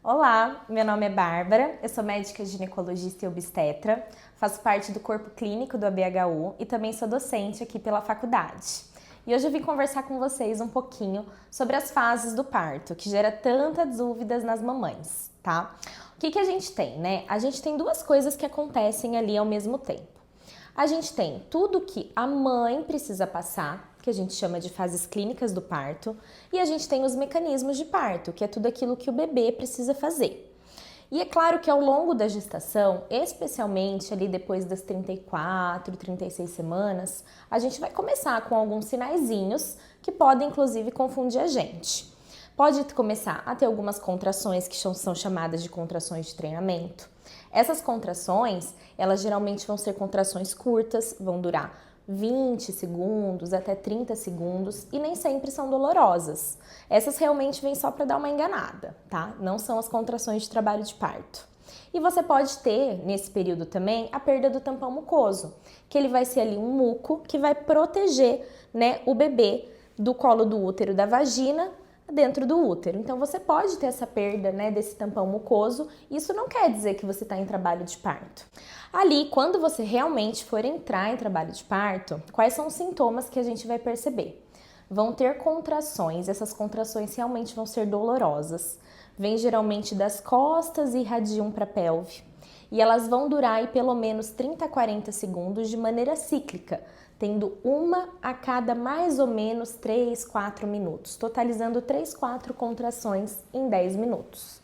Olá, meu nome é Bárbara, eu sou médica ginecologista e obstetra, faço parte do corpo clínico do ABHU e também sou docente aqui pela faculdade. E hoje eu vim conversar com vocês um pouquinho sobre as fases do parto, que gera tantas dúvidas nas mamães, tá? O que a gente tem, né? A gente tem duas coisas que acontecem ali ao mesmo tempo. A gente tem tudo que a mãe precisa passar, que a gente chama de fases clínicas do parto, e a gente tem os mecanismos de parto, que é tudo aquilo que o bebê precisa fazer. E é claro que ao longo da gestação, especialmente ali depois das 34, 36 semanas, a gente vai começar com alguns sinaizinhos que podem inclusive confundir a gente. Pode começar a ter algumas contrações que são chamadas de contrações de treinamento. Essas contrações, elas geralmente vão ser contrações curtas, vão durar 20 segundos até 30 segundos e nem sempre são dolorosas. Essas realmente vêm só para dar uma enganada, tá? Não são as contrações de trabalho de parto. E você pode ter, nesse período também, a perda do tampão mucoso, que ele vai ser ali um muco que vai proteger, né, o bebê do colo do útero, da vagina, dentro do útero. Então você pode ter essa perda, né, desse tampão mucoso. Isso não quer dizer que você está em trabalho de parto. Ali, quando você realmente for entrar em trabalho de parto, quais são os sintomas que a gente vai perceber? Vão ter contrações, essas contrações realmente vão ser dolorosas. Vêm geralmente das costas e irradiam para a pelve. E elas vão durar aí pelo menos 30 a 40 segundos de maneira cíclica, tendo uma a cada mais ou menos 3, 4 minutos, totalizando 3, 4 contrações em 10 minutos.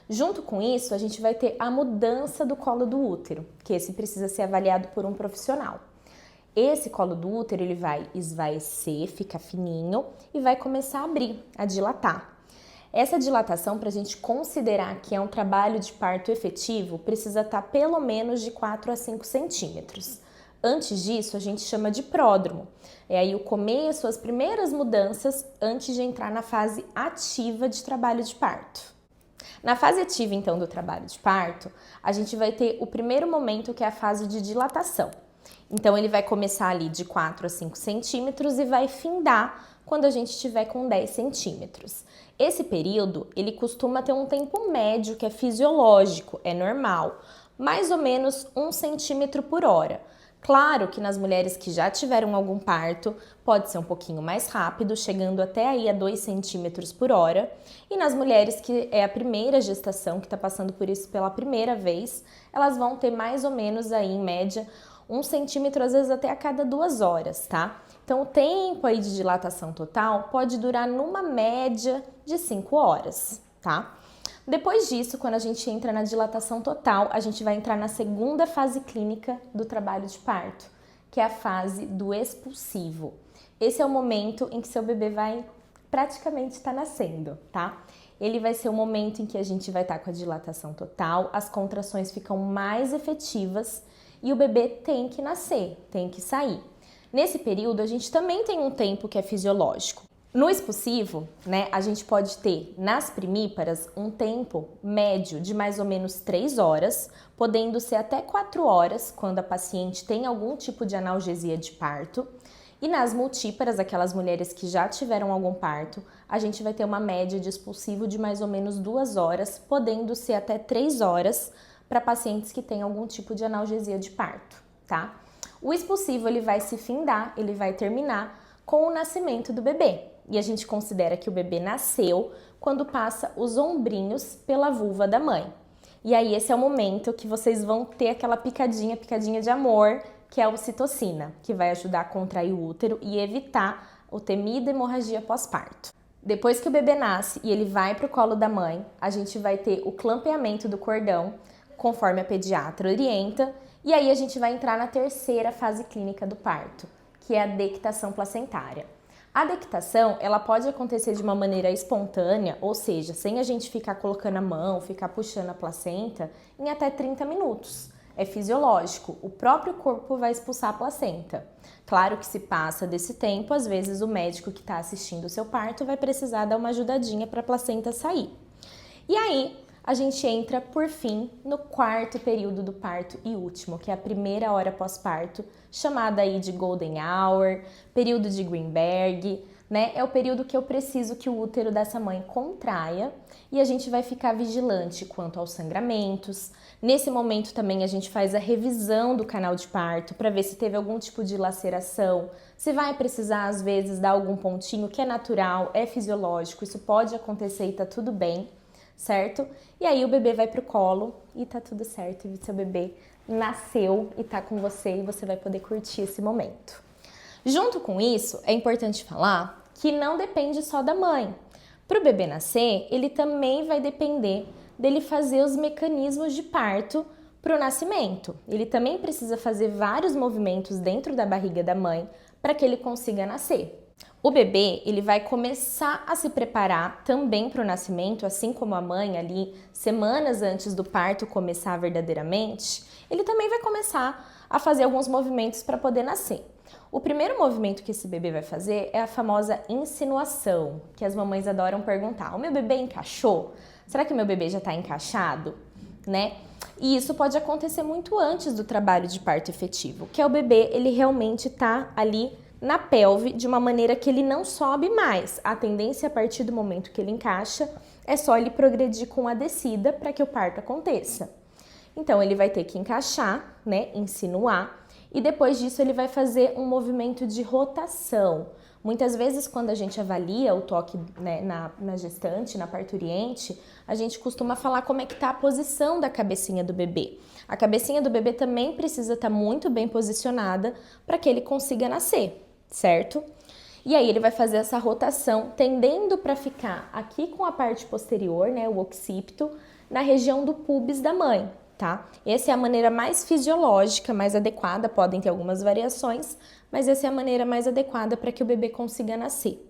Junto com isso, a gente vai ter a mudança do colo do útero, que esse precisa ser avaliado por um profissional. Esse colo do útero ele vai esvaecer, fica fininho e vai começar a abrir, a dilatar. Essa dilatação, para a gente considerar que é um trabalho de parto efetivo, precisa estar pelo menos de 4 a 5 centímetros. Antes disso, a gente chama de pródromo. É aí o começo, as primeiras mudanças antes de entrar na fase ativa de trabalho de parto. Na fase ativa, então, do trabalho de parto, a gente vai ter o primeiro momento, que é a fase de dilatação. Então, ele vai começar ali de 4 a 5 centímetros e vai findar quando a gente estiver com 10 centímetros. Esse período, ele costuma ter um tempo médio, que é fisiológico, é normal, mais ou menos 1 centímetro por hora. Claro que nas mulheres que já tiveram algum parto, pode ser um pouquinho mais rápido, chegando até aí a 2 centímetros por hora. E nas mulheres que é a primeira gestação, que está passando por isso pela primeira vez, elas vão ter mais ou menos aí, em média, 1 centímetro, às vezes até a cada 2 horas, tá? Então, o tempo aí de dilatação total pode durar numa média de 5 horas, tá? Depois disso, quando a gente entra na dilatação total, a gente vai entrar na segunda fase clínica do trabalho de parto, que é a fase do expulsivo. Esse é o momento em que seu bebê vai praticamente estar nascendo, tá? Ele vai ser o momento em que a gente vai estar com a dilatação total, as contrações ficam mais efetivas e o bebê tem que nascer, tem que sair. Nesse período, a gente também tem um tempo que é fisiológico. No expulsivo, né, a gente pode ter nas primíparas um tempo médio de mais ou menos 3 horas, podendo ser até 4 horas quando a paciente tem algum tipo de analgesia de parto. E nas multíparas, aquelas mulheres que já tiveram algum parto, a gente vai ter uma média de expulsivo de mais ou menos 2 horas, podendo ser até 3 horas para pacientes que têm algum tipo de analgesia de parto, tá? O expulsivo ele vai se findar, ele vai terminar com o nascimento do bebê. E a gente considera que o bebê nasceu quando passa os ombrinhos pela vulva da mãe. E aí esse é o momento que vocês vão ter aquela picadinha de amor, que é a ocitocina, que vai ajudar a contrair o útero e evitar o temida hemorragia pós-parto. Depois que o bebê nasce e ele vai para o colo da mãe, a gente vai ter o clampeamento do cordão, conforme a pediatra orienta, e aí a gente vai entrar na terceira fase clínica do parto, que é a dectação placentária. A dectação, ela pode acontecer de uma maneira espontânea, ou seja, sem a gente ficar colocando a mão, ficar puxando a placenta, em até 30 minutos. É fisiológico, o próprio corpo vai expulsar a placenta. Claro que se passa desse tempo, às vezes o médico que está assistindo o seu parto vai precisar dar uma ajudadinha para a placenta sair. E aí, a gente entra, por fim, no quarto período do parto e último, que é a primeira hora pós-parto, chamada aí de Golden Hour, período de Greenberg, né? É o período que eu preciso que o útero dessa mãe contraia e a gente vai ficar vigilante quanto aos sangramentos. Nesse momento também a gente faz a revisão do canal de parto para ver se teve algum tipo de laceração, se vai precisar às vezes dar algum pontinho, que é natural, é fisiológico, isso pode acontecer e tá tudo bem, certo? E aí o bebê vai pro colo e tá tudo certo, e seu bebê nasceu e tá com você e você vai poder curtir esse momento. Junto com isso, é importante falar que não depende só da mãe. Para o bebê nascer, ele também vai depender dele fazer os mecanismos de parto para o nascimento. Ele também precisa fazer vários movimentos dentro da barriga da mãe para que ele consiga nascer. O bebê, ele vai começar a se preparar também para o nascimento, assim como a mãe ali, semanas antes do parto começar verdadeiramente, ele também vai começar a fazer alguns movimentos para poder nascer. O primeiro movimento que esse bebê vai fazer é a famosa insinuação, que as mamães adoram perguntar: o meu bebê encaixou? Será que meu bebê já está encaixado? Né? E isso pode acontecer muito antes do trabalho de parto efetivo, que é o bebê, ele realmente está ali na pelve de uma maneira que ele não sobe mais. A tendência a partir do momento que ele encaixa é só ele progredir com a descida para que o parto aconteça. Então ele vai ter que encaixar, né, insinuar, e depois disso ele vai fazer um movimento de rotação. Muitas vezes quando a gente avalia o toque, né, na gestante, na parturiente, a gente costuma falar como é que está a posição da cabecinha do bebê. A cabecinha do bebê também precisa estar muito bem posicionada para que ele consiga nascer, certo? E aí ele vai fazer essa rotação, tendendo para ficar aqui com a parte posterior, né, o occipito, na região do pubis da mãe. Tá? Essa é a maneira mais fisiológica, mais adequada, podem ter algumas variações, mas essa é a maneira mais adequada para que o bebê consiga nascer.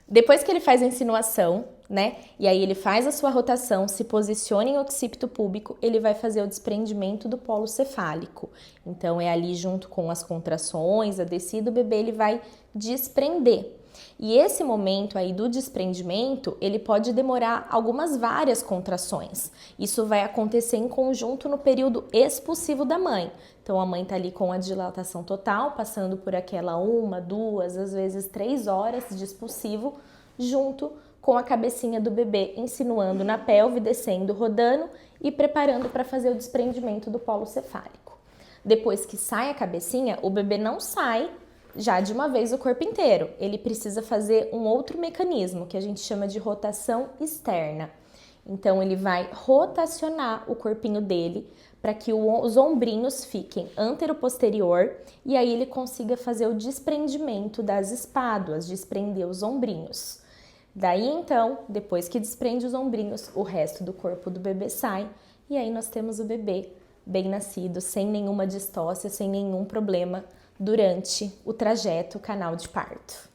Depois que ele faz a insinuação, né, e aí ele faz a sua rotação, se posiciona em occipito púbico, ele vai fazer o desprendimento do polo cefálico. Então é ali junto com as contrações, a descida, o bebê ele vai desprender. E esse momento aí do desprendimento, ele pode demorar várias contrações. Isso vai acontecer em conjunto no período expulsivo da mãe. Então a mãe tá ali com a dilatação total, passando por aquela 1, 2, às vezes 3 horas de expulsivo, junto com a cabecinha do bebê insinuando na pelve, descendo, rodando e preparando para fazer o desprendimento do polo cefálico. Depois que sai a cabecinha, o bebê não sai já de uma vez o corpo inteiro. Ele precisa fazer um outro mecanismo que a gente chama de rotação externa. Então ele vai rotacionar o corpinho dele para que os ombrinhos fiquem antero-posterior e aí ele consiga fazer o desprendimento das espáduas, desprender os ombrinhos. Daí então, depois que desprende os ombrinhos, o resto do corpo do bebê sai e aí nós temos o bebê bem nascido, sem nenhuma distócia, sem nenhum problema durante o trajeto canal de parto.